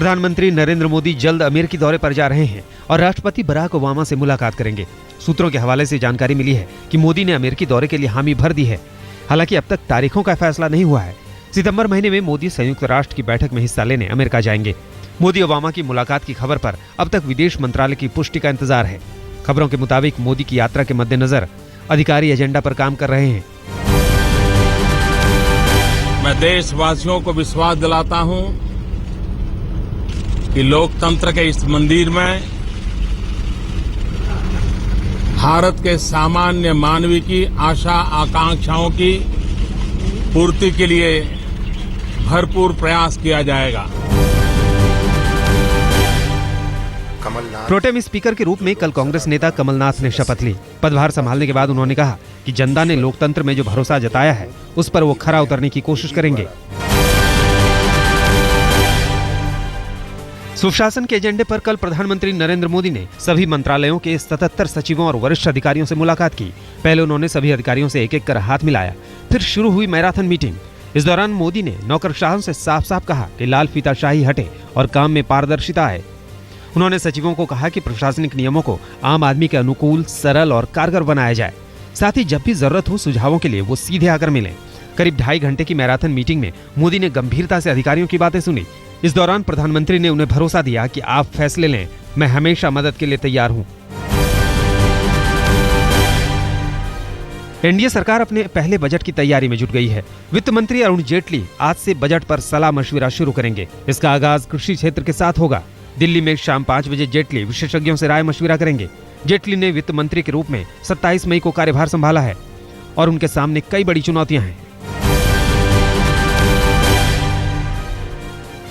प्रधानमंत्री नरेंद्र मोदी जल्द अमेरिकी दौरे पर जा रहे हैं और राष्ट्रपति बराक ओबामा से मुलाकात करेंगे। सूत्रों के हवाले से जानकारी मिली है कि मोदी ने अमेरिकी दौरे के लिए हामी भर दी है। हालांकि अब तक तारीखों का फैसला नहीं हुआ है। सितंबर महीने में मोदी संयुक्त राष्ट्र की बैठक में हिस्सा लेने अमेरिका जाएंगे। मोदी ओबामा की मुलाकात की खबर पर अब तक विदेश मंत्रालय की पुष्टि का इंतजार है। खबरों के मुताबिक मोदी की यात्रा के मद्देनजर अधिकारी एजेंडा पर काम कर रहे हैं। मैं देशवासियों को विश्वास दिलाता हूं कि लोकतंत्र के इस मंदिर में भारत के सामान्य मानवी की आशा आकांक्षाओं की पूर्ति के लिए भरपूर प्रयास किया जाएगा। प्रोटेम स्पीकर के रूप में कल कांग्रेस नेता कमलनाथ ने शपथ ली। पदभार संभालने के बाद उन्होंने कहा कि जनता ने लोकतंत्र में जो भरोसा जताया है उस पर वो खरा उतरने की कोशिश करेंगे। सुशासन के एजेंडे पर कल प्रधानमंत्री नरेंद्र मोदी ने सभी मंत्रालयों के 77 सचिवों और वरिष्ठ अधिकारियों से मुलाकात की। पहले उन्होंने सभी अधिकारियों से एक-एक कर हाथ मिलाया, फिर शुरू हुई मैराथन मीटिंग। इस दौरान मोदी ने नौकरशाहों से साफ-साफ कहा कि लाल फीताशाही हटे और काम में पारदर्शिता आए। उन्होंने सचिवों को कहा कि प्रशासनिक नियमों को आम आदमी के अनुकूल, सरल और कारगर बनाया जाए। साथ ही जब भी जरूरत हो सुझावों के लिए वो सीधे आकर मिलें। करीब 2.5 घंटे की मैराथन मीटिंग में मोदी ने गंभीरता से अधिकारियों की बातें सुनी। इस दौरान प्रधानमंत्री ने उन्हें भरोसा दिया कि आप फैसले लें, मैं हमेशा मदद के लिए तैयार हूं। एनडीए सरकार अपने पहले बजट की तैयारी में जुट गई है। वित्त मंत्री अरुण जेटली आज से बजट पर सलाह मशविरा शुरू करेंगे। इसका आगाज कृषि क्षेत्र के साथ होगा। दिल्ली में शाम 5 बजे जेटली विशेषज्ञों से राय मशविरा करेंगे। जेटली ने वित्त मंत्री के रूप में 27 मई को कार्यभार संभाला है और उनके सामने कई बड़ी चुनौतियां हैं।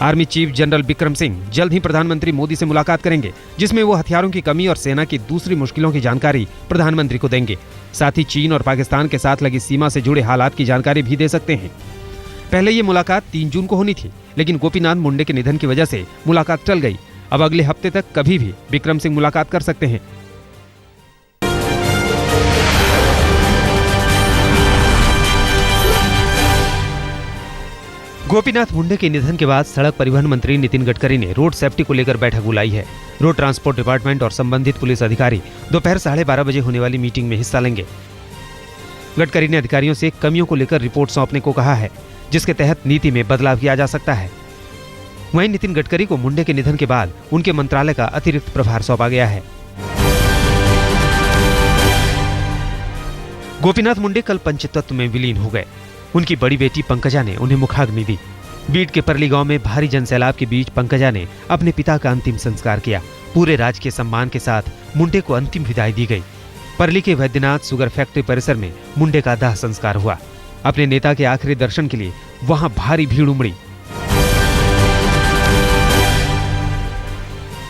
Army chief general Bikram Singh जल्द ही प्रधानमंत्री मोदी से मुलाकात करेंगे, जिसमें वो हथियारों की कमी और सेना की दूसरी मुश्किलों की जानकारी प्रधानमंत्री को देंगे। साथ ही चीन और पाकिस्तान के साथ लगी सीमा से जुड़े हालात की जानकारी भी दे सकते हैं। पहले ये मुलाकात 3 जून को होनी थी, लेकिन गोपीनाथ मुंडे के निधन की वजह से मुलाकात टल गई। अब अगले हफ्ते तक कभी भी बिक्रम सिंह मुलाकात कर सकते हैं। गोपीनाथ मुंडे के निधन के बाद सड़क परिवहन मंत्री नितिन गडकरी ने रोड सेफ्टी को लेकर बैठक बुलाई है। रोड ट्रांसपोर्ट डिपार्टमेंट और संबंधित पुलिस अधिकारी दोपहर 12:30 बजे होने वाली मीटिंग में हिस्सा लेंगे। गडकरी ने अधिकारियों से कमियों को लेकर रिपोर्ट सौंपने को कहा है, जिसके तहत नीति में बदलाव किया जा सकता है। वहीं नितिन गडकरी को मुंडे के निधन के बाद उनके मंत्रालय का अतिरिक्त प्रभार सौंपा गया है। गोपीनाथ मुंडे कल पंचतत्व में विलीन हो गए। उनकी बड़ी बेटी पंकजा ने उन्हें मुखाग्नि दी। बीड के परली गांव में भारी जनसैलाब के बीच पंकजा ने अपने पिता का अंतिम संस्कार किया। पूरे राजकीय सम्मान के साथ मुंडे को अंतिम विदाई दी गई। परली के वैद्यनाथ शुगर फैक्ट्री परिसर में मुंडे का दाह संस्कार हुआ। अपने नेता के आखिरी दर्शन के लिए वहां भारी भीड़ उमड़ी।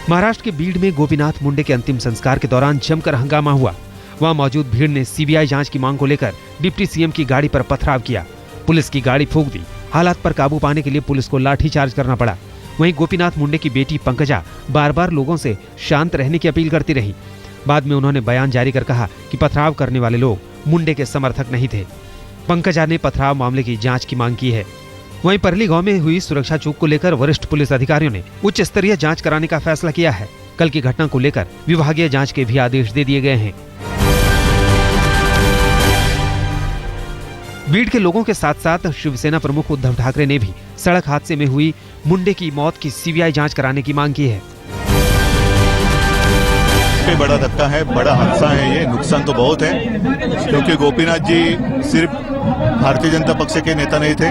महाराष्ट्र के बीड में गोपीनाथ मुंडे के अंतिम संस्कार के दौरान जमकर हंगामा हुआ। वहां मौजूद भीड़ ने सीबीआई जांच की मांग को लेकर डिप्टी सीएम की गाड़ी पर पथराव किया। पुलिस की गाड़ी फूंक दी। हालात पर काबू पाने के लिए पुलिस को लाठीचार्ज करना पड़ा। वहीं गोपीनाथ मुंडे की बेटी पंकजा बार-बार लोगों से शांत रहने की अपील करती रही। बाद में उन्होंने बयान जारी कर कहा कि पथराव करने वाले लोग मुंडे के समर्थक नहीं थे। पंकजा ने पथराव मामले की जांच की मांग की है। वहीं परली गांव में हुई सुरक्षा चूक को लेकर वरिष्ठ पुलिस अधिकारियों ने उच्च स्तरीय जांच कराने का फैसला किया है। कल की घटना को लेकर विभागीय जांच के भी आदेश दे दिए गए हैं। बीड के लोगों के साथ साथ शिवसेना प्रमुख उद्धव ठाकरे ने भी सड़क हादसे में हुई मुंडे की मौत की सीबीआई जांच कराने की मांग की है। बड़ा धक्का है, बड़ा हादसा है, ये नुकसान तो बहुत है, क्योंकि गोपीनाथ जी सिर्फ भारतीय जनता पक्ष के नेता नहीं थे,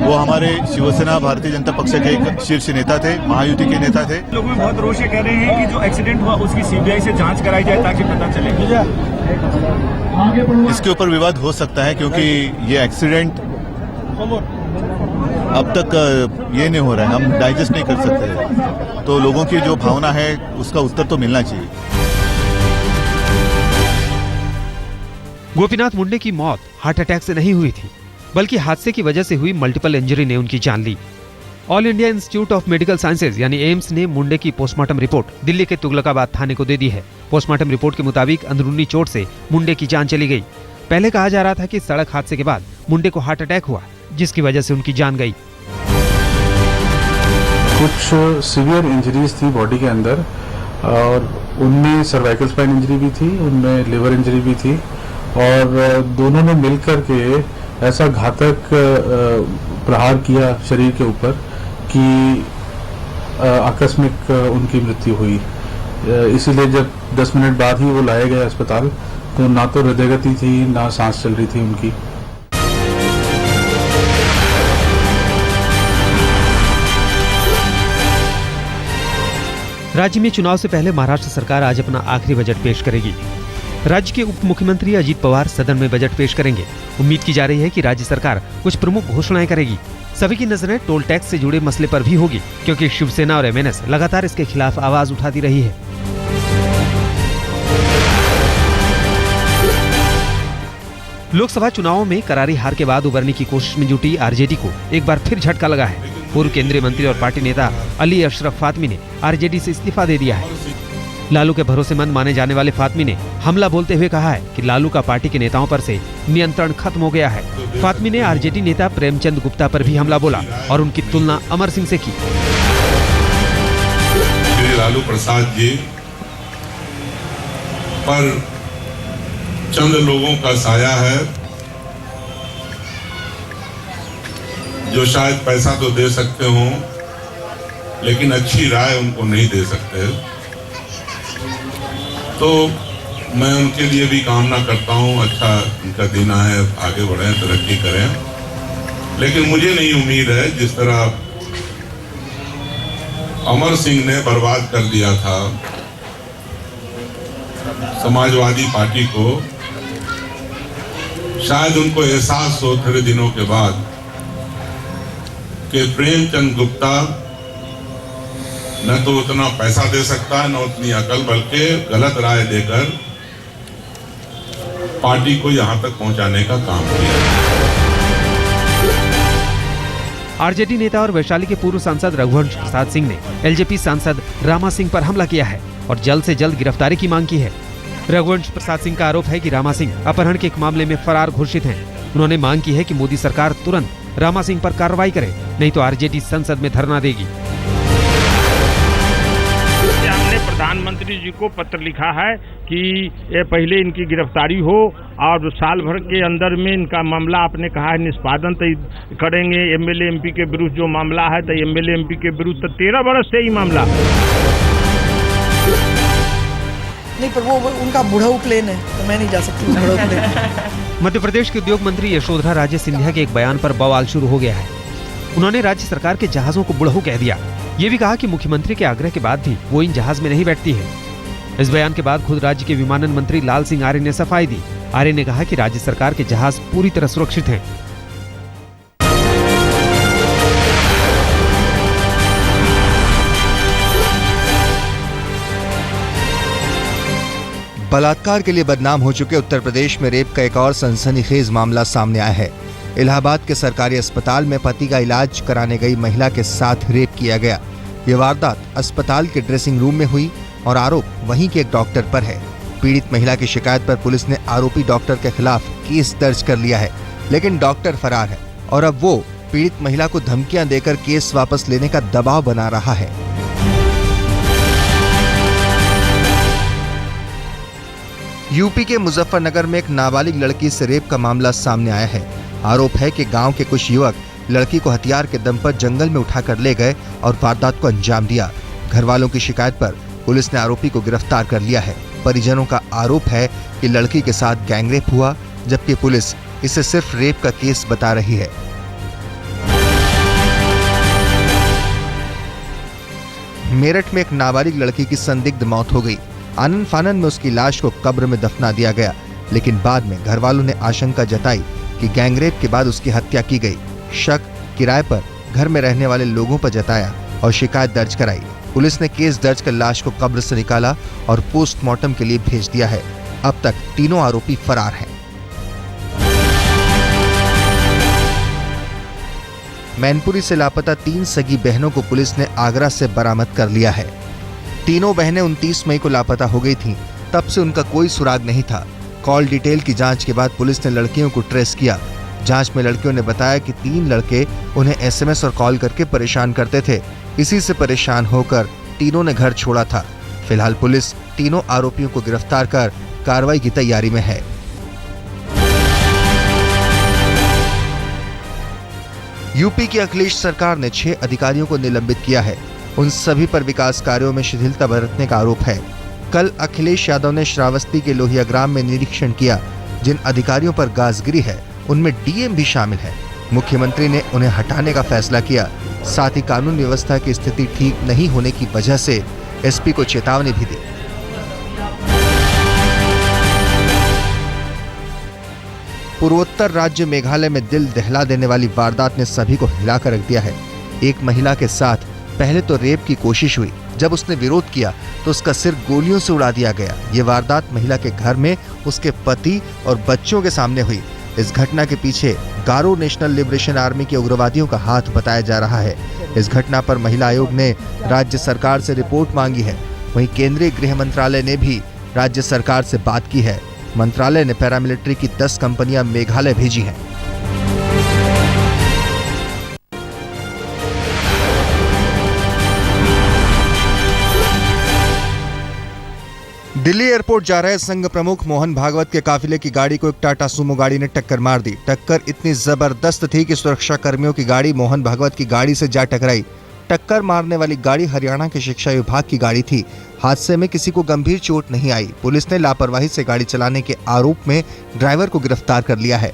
वो हमारे शिवसेना भारतीय जनता पक्ष के एक शीर्ष नेता थे, महायुति के नेता थे। लोग बहुत रोष कह रहे हैं कि जो एक्सीडेंट हुआ उसकी सीबीआई से जांच कराई जाए ताकि पता चले। इसके ऊपर विवाद हो सकता है, क्योंकि ये एक्सीडेंट अब तक ये नहीं हो रहा है, हम डाइजेस्ट नहीं कर सकते। तो लोगों की जो भावना है उसका उत्तर तो मिलना चाहिए। गोपीनाथ मुंडे की मौत हार्ट अटैक से नहीं हुई थी, बल्कि हादसे की वजह से हुई मल्टीपल इंजरी ने उनकी जान ली। All India Institute of Medical Sciences यानी एम्स ने मुंडे की पोस्टमार्टम रिपोर्ट दिल्ली के तुगलकाबाद थाने को दे दी है। पोस्टमार्टम रिपोर्ट के मुताबिक अंदरूनी चोट से मुंडे की जान चली गई। पहले कहा जा रहा था कि सड़क हादसे के बाद मुंडे को हार्ट अटैक हुआ, जिसकी वजह से उनकी जान गई। कुछ सीवियर इंजरीज थी बॉडी के अंदर और उनमें सर्वाइकल स्पाइन इंजरी भी थी, उनमें लिवर इंजरी भी थी और दोनों ने मिलकर के ऐसा घातक प्रहार किया शरीर के ऊपर कि आकस्मिक उनकी मृत्यु हुई। इसीलिए जब 10 मिनट बाद ही वो लाए गए अस्पताल तो ना तो हृदय गति थी ना सांस चल रही थी उनकी। राज्य में चुनाव से पहले महाराष्ट्र सरकार आज अपना आखिरी बजट पेश करेगी। राज्य के उप मुख्यमंत्री अजीत पवार सदन में बजट पेश करेंगे। उम्मीद की जा रही है कि राज्य सरकार कुछ प्रमुख घोषणाएं करेगी। सभी की नजरें टोल टैक्स से जुड़े मसले पर भी होगी, क्योंकि शिवसेना और एमएनएस लगातार इसके खिलाफ आवाज उठाती रही है। लोकसभा चुनावों में करारी हार के बाद उबरने की कोशिश में जुटी आरजेडी को एक बार फिर झटका लगा है। पूर्व केंद्रीय मंत्री और पार्टी नेता अली अशरफ फातमी ने आरजेडी से इस्तीफा दे दिया है। लालू के भरोसेमंद माने जाने वाले फातमी ने हमला बोलते हुए कहा है कि लालू का पार्टी के नेताओं पर से नियंत्रण खत्म हो गया है। फातमी ने आरजेडी नेता प्रेमचंद गुप्ता पर भी हमला बोला और उनकी तुलना अमर सिंह से की। श्री लालू प्रसाद जी पर चंद लोगों का साया है जो शायद पैसा तो दे सकते हो लेकिन अच्छी राय उनको नहीं दे सकते। तो मैं उनके लिए भी कामना करता हूं, अच्छा उनका दिन आए, आगे बढ़ें, तरक्की करें। लेकिन मुझे नहीं उम्मीद है जिस तरह अमर सिंह ने बर्बाद कर दिया था समाजवादी पार्टी को, शायद उनको एहसास हो थोड़े दिनों के बाद कि प्रेमचंद गुप्ता न तो उतना पैसा दे सकता है न उतनी अकल, बल्कि गलत राय देकर पार्टी को यहां तक पहुंचाने का काम किया। आरजेडी नेता और वैशाली के पूर्व सांसद रघुवंश प्रसाद सिंह ने एलजेपी सांसद रामा सिंह पर हमला किया है और जल्द से जल्द गिरफ्तारी की मांग की है। रघुवंश प्रसाद सिंह का आरोप है कि रामा सिंह अपहरण के एक मामले में फरार घोषित हैं। उन्होंने मांग की है कि मोदी सरकार तुरंत रामा सिंह पर कार्रवाई करे, नहीं तो आरजेडी संसद में धरना देगी। हमने प्रधानमंत्री जी को पत्र लिखा है कि ये पहले इनकी गिरफ्तारी हो और साल भर के अंदर में इनका मामला आपने कहा है निष्पादन करेंगे। एमएलए एमपी के विरुद्ध जो मामला है तो एमएलए एमपी के विरुद्ध तो 13 वर्ष से ही मामला नहीं, पर वो उनका बुढ़ऊ प्लेन है तो मैं नहीं जा सकती बुढ़ऊ प्लेन। मध्य प्रदेश के उद्योग मंत्री यशोधरा राजे सिंधिया के एक बयान पर बवाल शुरू हो गया है। उन्होंने राज्य सरकार के जहाजों को बुढ़ऊ कह दिया। ये भी कहा कि मुख्यमंत्री के आग्रह के बाद भी वो इन जहाज में नहीं बैठती है। इस बयान के बाद खुद राज्य के विमानन मंत्री लाल सिंह आर्य ने सफाई दी। आर्य ने कहा कि राज्य सरकार के जहाज पूरी तरह सुरक्षित हैं। बलात्कार के लिए बदनाम हो चुके उत्तर प्रदेश में रेप का एक और सनसनीखेज मामला सामने आया है। इलाहाबाद के सरकारी अस्पताल में पति का इलाज कराने गई महिला के साथ रेप किया गया। ये वारदात अस्पताल के ड्रेसिंग रूम में हुई और आरोप वहीं के एक डॉक्टर पर है। पीड़ित महिला की शिकायत पर पुलिस ने आरोपी डॉक्टर के खिलाफ केस दर्ज कर लिया है, लेकिन डॉक्टर फरार है और अब वो पीड़ित महिला को धमकियां देकर केस वापस लेने का दबाव बना रहा है। यूपी के मुजफ्फरनगर में एक नाबालिग लड़की से रेप का मामला सामने आया है। आरोप है कि गांव के कुछ युवक लड़की को हथियार के दम पर जंगल में उठाकर ले गए और वारदात को अंजाम दिया। घर वालों की शिकायत पर पुलिस ने आरोपी को गिरफ्तार कर लिया है। परिजनों का आरोप है कि लड़की के साथ गैंगरेप हुआ, जबकि पुलिस इसे सिर्फ रेप का केस बता रही है। मेरठ में एक नाबालिग लड़की की संदिग्ध मौत हो गई। आनन फानन में उसकी लाश को कब्र में दफना दिया गया, लेकिन बाद में घर वालों ने आशंका जताई कि गैंगरेप के बाद उसकी हत्या की गई। शक किराए पर घर में रहने वाले लोगों पर जताया और शिकायत दर्ज कराई। पुलिस ने केस दर्ज कर लाश को कब्र से निकाला और पोस्टमार्टम के लिए भेज दिया है। अब तक तीनों आरोपी फरार हैं। मैनपुरी से लापता 3 सगी बहनों को पुलिस ने आगरा से बरामद कर लिया है। तीनों बहनें 29 मई को लापता हो गई थीं। तब से उनका कोई सुराग नहीं था। कॉल डिटेल की जांच के बाद पुलिस ने लड़कियों को ट्रेस किया। जांच में लड़कियों ने बताया कि 3 लड़के उन्हें एसएमएस और कॉल करके परेशान करते थे। इसी से परेशान होकर तीनों ने घर छोड़ा था। फिलहाल पुलिस तीनों आरोपियों को गिरफ्तार कर कार्रवाई की तैयारी में है। यूपी की अखिलेश सरकार ने 6 अधिकारियों को निलंबित किया है। उन सभी पर विकास कार्यों में शिथिलता बरतने का आरोप है। कल अखिलेश यादव ने श्रावस्ती के लोहिया ग्राम में निरीक्षण किया। जिन अधिकारियों पर गाजगिरी है उनमें डीएम भी शामिल है। मुख्यमंत्री ने उन्हें हटाने का फैसला किया। साथ ही कानून व्यवस्था की स्थिति ठीक नहीं होने की वजह से एसपी को चेतावनी भी दी। पूर्वोत्तर राज्य मेघालय में दिल दहला देने वाली वारदात ने सभी को हिलाकर रख दिया है। एक महिला के साथ पहले तो रेप की कोशिश हुई। जब उसने विरोध किया तो उसका सिर गोलियों से उड़ा दिया गया। ये वारदात महिला के घर में उसके पति और बच्चों के सामने हुई। इस घटना के पीछे गारो नेशनल लिबरेशन आर्मी के उग्रवादियों का हाथ बताया जा रहा है। इस घटना पर महिला आयोग ने राज्य सरकार से रिपोर्ट मांगी है। वहीं केंद्रीय गृह मंत्रालय ने भी राज्य सरकार से बात की है। मंत्रालय ने पैरामिलिट्री की 10 कंपनियां मेघालय भेजी हैं। दिल्ली एयरपोर्ट जा रहे संघ प्रमुख मोहन भागवत के काफिले की गाड़ी को एक टाटा सुमो गाड़ी ने टक्कर मार दी। टक्कर इतनी जबरदस्त थी कि सुरक्षा कर्मियों की गाड़ी मोहन भागवत की गाड़ी से जा टकराई। टक्कर मारने वाली गाड़ी हरियाणा के शिक्षा विभाग की गाड़ी थी। हादसे में किसी को गंभीर चोट नहीं आई। पुलिस ने लापरवाही से गाड़ी चलाने के आरोप में ड्राइवर को गिरफ्तार कर लिया है।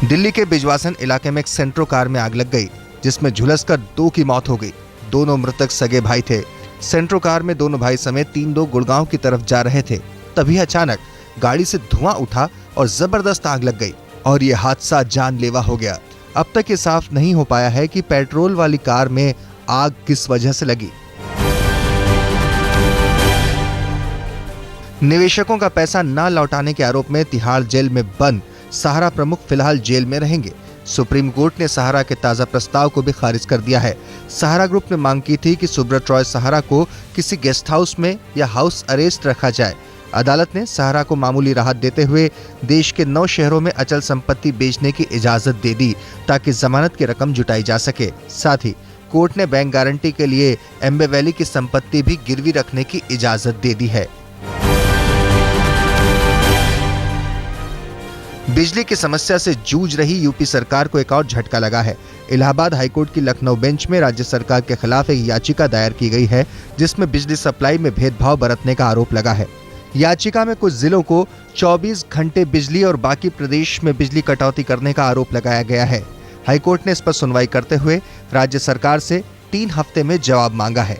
दिल्ली के बिजवासन इलाके में एक सेंट्रो कार में आग लग गई, जिसमें झुलसकर 2 की मौत हो गई। दोनों मृतक सगे भाई थे। सेंट्रो कार में दोनों भाई समेत 3 लोग गुड़गांव की तरफ जा रहे थे। तभी अचानक गाड़ी से धुआं उठा और जबरदस्त आग लग गई और यह हादसा जानलेवा हो गया। अब तक ये साफ नहीं हो पाया है कि पेट्रोल वाली कार में आग किस वजह से लगी। निवेशकों का पैसा न लौटाने के आरोप में तिहाड़ जेल में बंद सहारा प्रमुख फिलहाल जेल में रहेंगे। सुप्रीम कोर्ट ने सहारा के ताजा प्रस्ताव को भी खारिज कर दिया है। सहारा ग्रुप ने मांग की थी कि सुब्रत रॉय सहारा को किसी गेस्ट हाउस में या हाउस अरेस्ट रखा जाए। अदालत ने सहारा को मामूली राहत देते हुए देश के 9 शहरों में अचल संपत्ति बेचने की इजाजत दे दी ताकि जमानत की रकम जुटाई जा सके। साथ ही कोर्ट ने बैंक गारंटी के लिए एम्बे वैली की संपत्ति भी गिरवी रखने की इजाजत दे दी है। बिजली की समस्या से जूझ रही यूपी सरकार को एक और झटका लगा है। इलाहाबाद हाईकोर्ट की लखनऊ बेंच में राज्य सरकार के खिलाफ एक याचिका दायर की गई है, जिसमें बिजली सप्लाई में भेदभाव बरतने का आरोप लगा है। याचिका में कुछ जिलों को 24 घंटे बिजली और बाकी प्रदेश में बिजली कटौती करने का आरोप लगाया गया है। हाईकोर्ट ने इस पर सुनवाई करते हुए राज्य सरकार से 3 हफ्ते में जवाब मांगा है।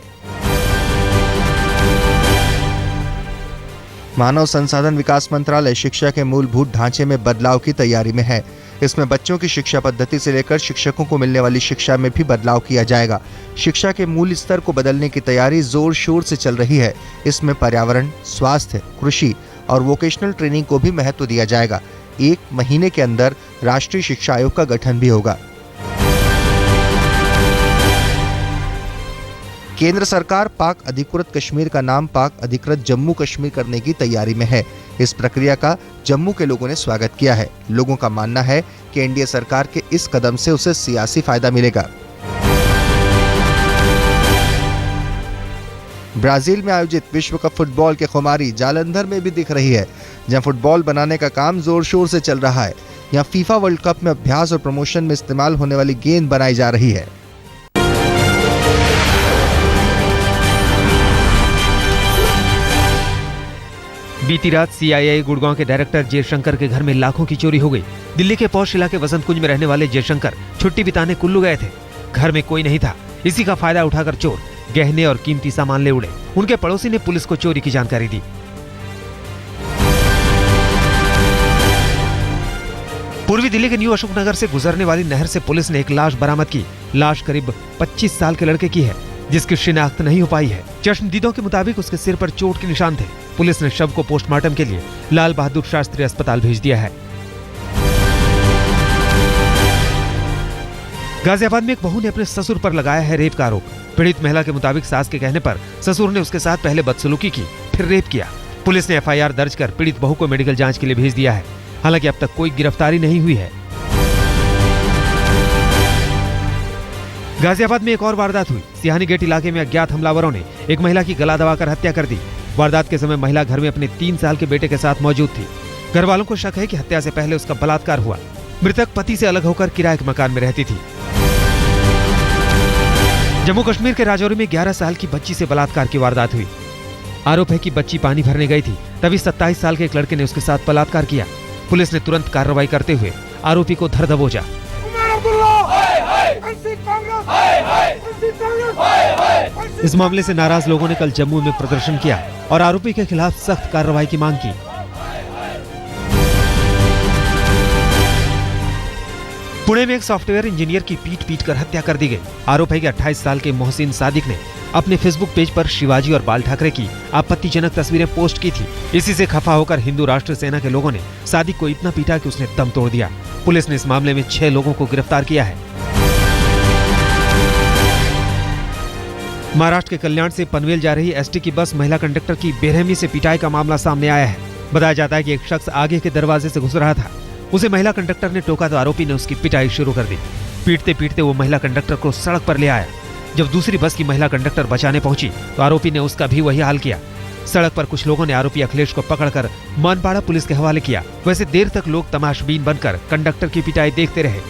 मानव संसाधन विकास मंत्रालय शिक्षा के मूलभूत ढांचे में बदलाव की तैयारी में है। इसमें बच्चों की शिक्षा पद्धति से लेकर शिक्षकों को मिलने वाली शिक्षा में भी बदलाव किया जाएगा। शिक्षा के मूल स्तर को बदलने की तैयारी जोर शोर से चल रही है। इसमें पर्यावरण, स्वास्थ्य, कृषि और वोकेशनल ट्रेनिंग को भी महत्व दिया जाएगा। 1 महीने के अंदर राष्ट्रीय शिक्षा आयोग का गठन भी होगा। केंद्र सरकार पाक अधिकृत कश्मीर का नाम पाक अधिकृत जम्मू कश्मीर करने की तैयारी में है। इस प्रक्रिया का जम्मू के लोगों ने स्वागत किया है। लोगों का मानना है कि एनडीए सरकार के इस कदम से उसे सियासी फायदा मिलेगा। ब्राजील में आयोजित विश्व कप फुटबॉल के खुमारी जालंधर में भी दिख रही है। जहां फुटबॉल बनाने का काम जोर शोर से चल रहा है, यहां फीफा वर्ल्ड कप में अभ्यास और प्रमोशन में इस्तेमाल होने वाली गेंद बनाई जा रही है। बीती रात सीआईए गुड़गांव के डायरेक्टर जयशंकर के घर में लाखों की चोरी हो गई। दिल्ली के पौष इलाके वसंत कुंज में रहने वाले जयशंकर छुट्टी बिताने कुल्लू गए थे। घर में कोई नहीं था। इसी का फायदा उठाकर चोर गहने और कीमती सामान ले उड़े। उनके पड़ोसी ने पुलिस को चोरी की जानकारी दी। पूर्वी दिल्ली के न्यू अशोकनगर से गुजरने वाली नहर से पुलिस ने एक लाश बरामद की। लाश करीब 25 साल के लड़के की है, जिसकी शिनाख्त नहीं हो पाई है। चश्मदीदों के मुताबिक उसके सिर पर चोट के निशान थे। पुलिस ने शव को पोस्टमार्टम के लिए लाल बहादुर शास्त्री अस्पताल भेज दिया है। गाजियाबाद में एक बहू ने अपने ससुर पर लगाया है रेप का आरोप। पीड़ित महिला के मुताबिक सास के कहने पर ससुर ने उसके साथ पहले बदसलूकी की, फिर रेप किया। पुलिस ने एफआईआर दर्ज कर पीड़ित बहू को मेडिकल जांच के लिए भेज दिया है। हालांकि अब तक कोई गिरफ्तारी नहीं हुई है। गाजियाबाद में एक और वारदात हुई। सिहानी गेट इलाके में अज्ञात हमलावरों ने एक महिला की गला दबाकर हत्या कर दी। वारदात के समय महिला घर में अपने 3 साल के बेटे के साथ मौजूद थी। घर वालों को शक है कि हत्या से पहले उसका बलात्कार हुआ। मृतक पति से अलग होकर किराए के मकान में रहती थी। जम्मू कश्मीर के राजौरी में 11 साल की बच्ची से बलात्कार की वारदात हुई। आरोप है कि बच्ची पानी भरने गई थी, तभी 27 साल के एक लड़के ने उसके साथ बलात्कार किया। पुलिस ने तुरंत कार्रवाई करते हुए आरोपी को धर दबोचा। इस मामले से नाराज लोगों ने कल जम्मू में प्रदर्शन किया और आरोपी के खिलाफ सख्त कार्रवाई की मांग की। पुणे में एक सॉफ्टवेयर इंजीनियर की पीट कर हत्या कर दी गई। आरोप है कि 28 साल के मोहसिन सादिक ने अपने फेसबुक पेज पर शिवाजी और बाल ठाकरे की आपत्तिजनक तस्वीरें पोस्ट की थी। इसी से खफा होकर हिंदू राष्ट्र सेना के लोगों ने सादिक को इतना पीटा कि उसने दम तोड़ दिया। पुलिस ने इस मामले में 6 लोगों को गिरफ्तार किया है। महाराष्ट्र के कल्याण से पनवेल जा रही एसटी की बस महिला कंडक्टर की बेरहमी से पिटाई का मामला सामने आया है। बताया जाता है कि एक शख्स आगे के दरवाजे से घुस रहा था। उसे महिला कंडक्टर ने टोका तो आरोपी ने उसकी पिटाई शुरू कर दी। पीटते पीटते वो महिला कंडक्टर को सड़क पर ले आया। जब दूसरी बस की महिला कंडक्टर बचाने पहुंची तो आरोपी ने उसका भी वही हाल किया। सड़क पर कुछ लोगों ने आरोपी अखिलेश को पकड़कर मानपाड़ा पुलिस के हवाले किया। वैसे देर तक लोग तमाशबीन बनकर कंडक्टर की पिटाई देखते रहे।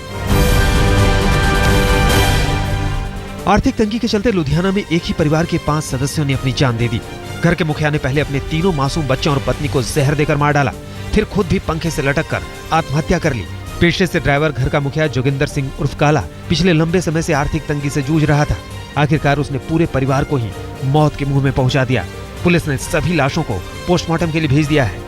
आर्थिक तंगी के चलते लुधियाना में एक ही परिवार के 5 सदस्यों ने अपनी जान दे दी। घर के मुखिया ने पहले अपने 3 मासूम बच्चों और पत्नी को जहर देकर मार डाला, फिर खुद भी पंखे से लटककर आत्महत्या कर ली। पेशे से ड्राइवर घर का मुखिया जोगिंदर सिंह उर्फ काला पिछले लंबे समय से आर्थिक तंगी से जूझ रहा था। आखिरकार उसने पूरे परिवार को ही मौत के मुंह में पहुंचा दिया। पुलिस ने सभी लाशों को पोस्टमार्टम के लिए भेज दिया है।